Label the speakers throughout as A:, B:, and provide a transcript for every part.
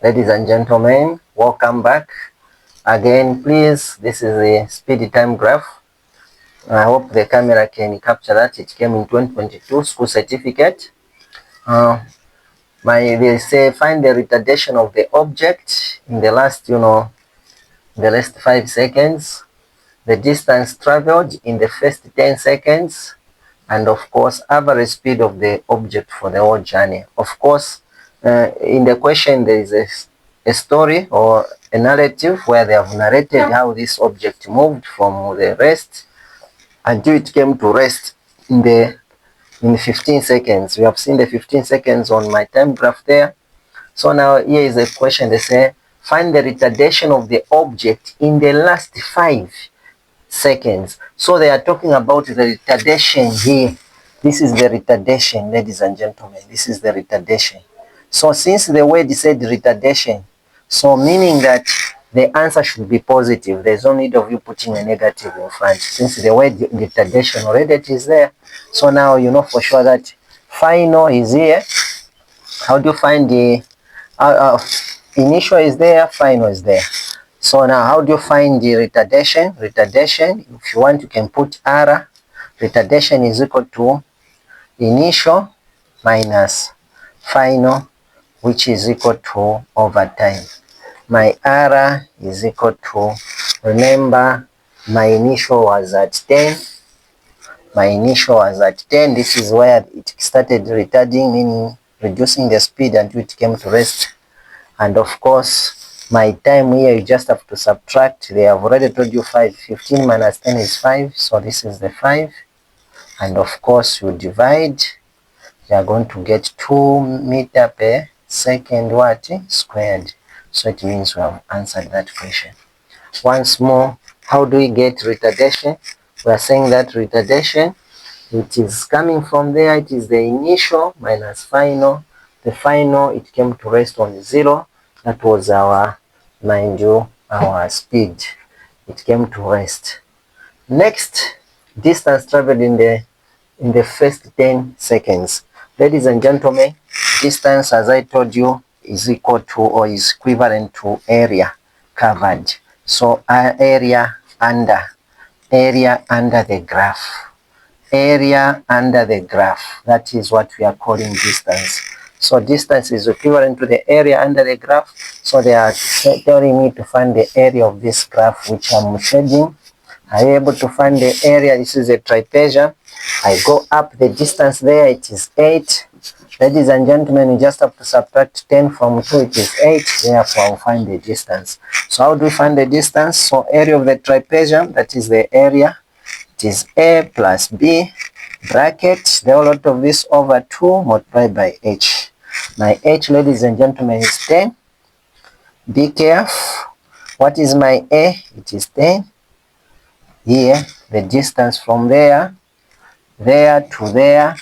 A: Ladies and gentlemen, welcome back. Again, please, this is a speed time graph. I hope the camera can capture that. It came in 2022 school certificate. Uh, they say find the retardation of the object in the last, the last 5 seconds, the distance traveled in the first 10 seconds, and of course average speed of the object for the whole journey. Of course, in the question there is a story or a narrative where they have narrated how this object moved from the rest until it came to rest in 15 seconds. We have seen the 15 seconds on my time graph there. So now here is a question. They say find the retardation of the object in the last 5 seconds. So they are talking about the retardation here. This is the retardation, ladies and gentlemen. This is the retardation. So since the word said retardation, so meaning that the answer should be positive. There's no need of you putting a negative in front. Since the word retardation already is there, so now you know for sure that final is here. How do you find the initial is there, final is there. So now how do you find the retardation? Retardation, if you want, you can put R. Retardation is equal to initial minus final, which is equal to over time. My R is equal to, remember, my initial was at 10. My initial was at 10. This is where it started retarding, meaning reducing the speed until it came to rest. And of course, my time here, you just have to subtract. They have already told you 5. 15 minus 10 is 5. So this is the 5. And of course, you divide. You are going to get 2 meters per second what? Squared. So it means we have answered that question. Once more, how do we get retardation? We are saying that retardation, it is coming from there. It is the initial minus final. The final, it came to rest on 0. That was our, mind you, our speed. It came to rest. Next, distance traveled in the first 10 seconds. Ladies and gentlemen, distance, as I told you, is equal to or is equivalent to area covered. So area under the graph. Area under the graph. That is what we are calling distance. So distance is equivalent to the area under the graph. So they are telling me to find the area of this graph, which I'm shading. Are you able to find the area? This is a trapezium. I go up the distance there, it is 8. Ladies and gentlemen, you just have to subtract 10 from 2, it is 8. Therefore, I'll find the distance. So how do we find the distance? So area of the trapezium, that is the area. It is A plus B, bracket, the whole lot of this over 2 multiplied by h. My h, ladies and gentlemen, is 10. Be careful. What is my A? It is 10. Here, the distance from there to there,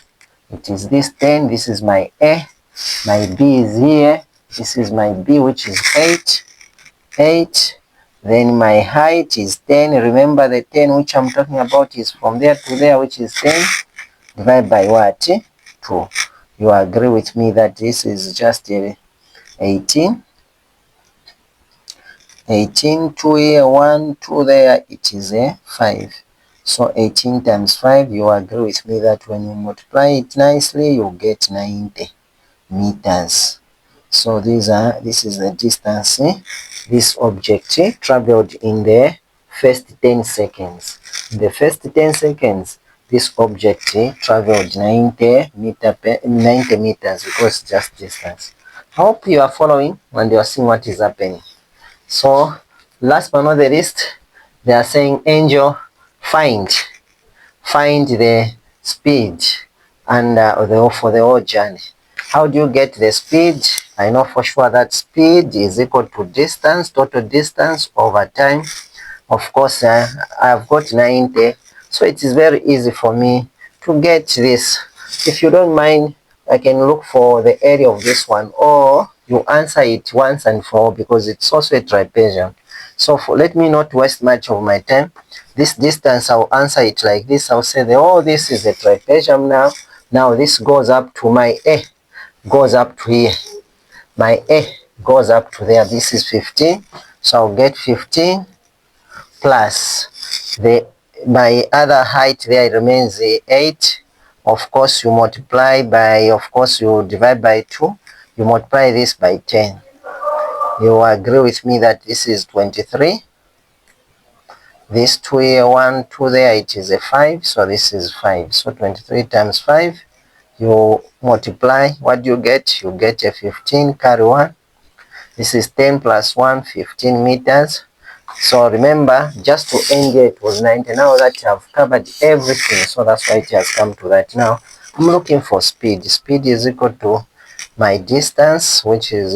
A: it is this 10. This is my A. My B is here. This is my B, which is 8. Then my height is 10. Remember the 10 which I'm talking about is from there to there, which is 10. Divide by what? 2. You agree with me that this is just 18. 18, 2 here, 1, 2 there, it is a 5. So 18 times 5, you agree with me that when you multiply it nicely, you get 90 meters. So this is the distance this object traveled in the first 10 seconds. In the first 10 seconds, this object traveled 90 meters because just distance. I hope you are following and you are seeing what is happening. So last but not the least, they are saying Angel, find the speed and for the whole journey. How do you get the speed? I know for sure that speed is equal to distance, total distance over time. Of course, I've got 90, so it is very easy for me to get this. If you don't mind, I can look for the area of this one, or you answer it once and for all because it's also a trapezium. So let me not waste much of my time. This distance, I'll answer it like this. I'll say, this is a trapezium now. Now this goes up to my A, goes up to here. My A goes up to there. This is 15. So I'll get 15 plus my other height there remains 8. Of course, you multiply by, of course, you divide by 2. You multiply this by 10. You agree with me that this is 23. This 2 here, 1, 2 there, it is a 5. So this is 5. So 23 times 5. You multiply. What do you get? You get a 15, carry 1. This is 10 plus 1, 15 meters. So remember, just to end here, it was 90. Now that I've covered everything, so that's why it has come to that. Now, I'm looking for speed. Speed is equal to my distance, which is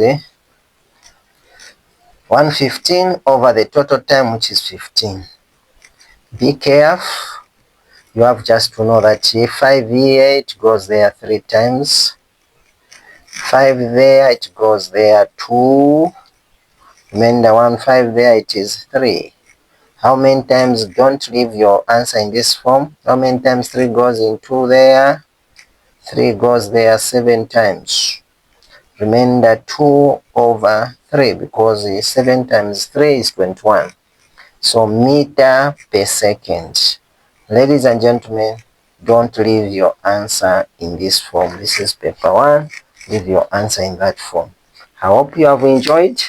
A: 115 over the total time, which is 15. Be careful. You have just to know that 5 here, it goes there 3 times. 5 there, it goes there 2. Remember 1, 5 there, it is 3. How many times? Don't leave your answer in this form. How many times 3 goes in 2 there? 3 goes there 7 times. Remainder 2 over 3, because 7 times 3 is 21. So meter per second. Ladies and gentlemen, don't leave your answer in this form. This is paper 1. Leave your answer in that form. I hope you have enjoyed.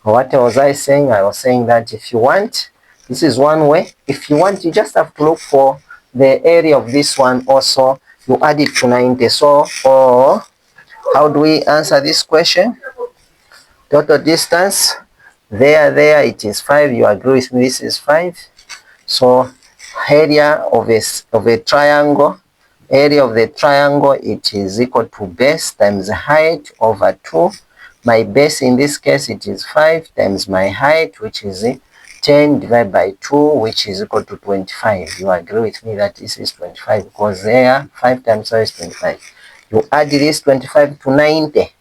A: What was I saying? I was saying that if you want, this is one way. If you want, you just have to look for the area of this one also. You add it to 90. So, or how do we answer this question? Total distance. There, it is 5. You agree with me? This is 5. So, area of a triangle. Area of the triangle, it is equal to base times height over 2. My base in this case, it is 5 times my height, which is 10 divided by 2, which is equal to 25. You agree with me that this is 25, because there 5 times 5 is 25. You add this 25 to 90.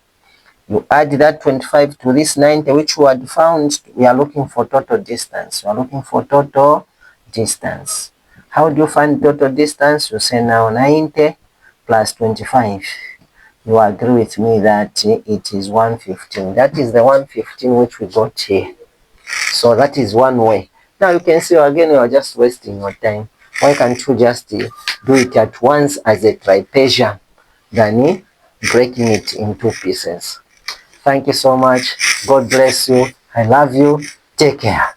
A: You add that 25 to this 90, which we had found. We are looking for total distance. We are looking for total distance. How do you find total distance? You say now 90 plus 25. You agree with me that it is 115. That is the 115 which we got here. So that is one way. Now you can see again, you are just wasting your time. Why can't you just do it at once as a trapezium than breaking it into pieces? Thank you so much. God bless you. I love you. Take care.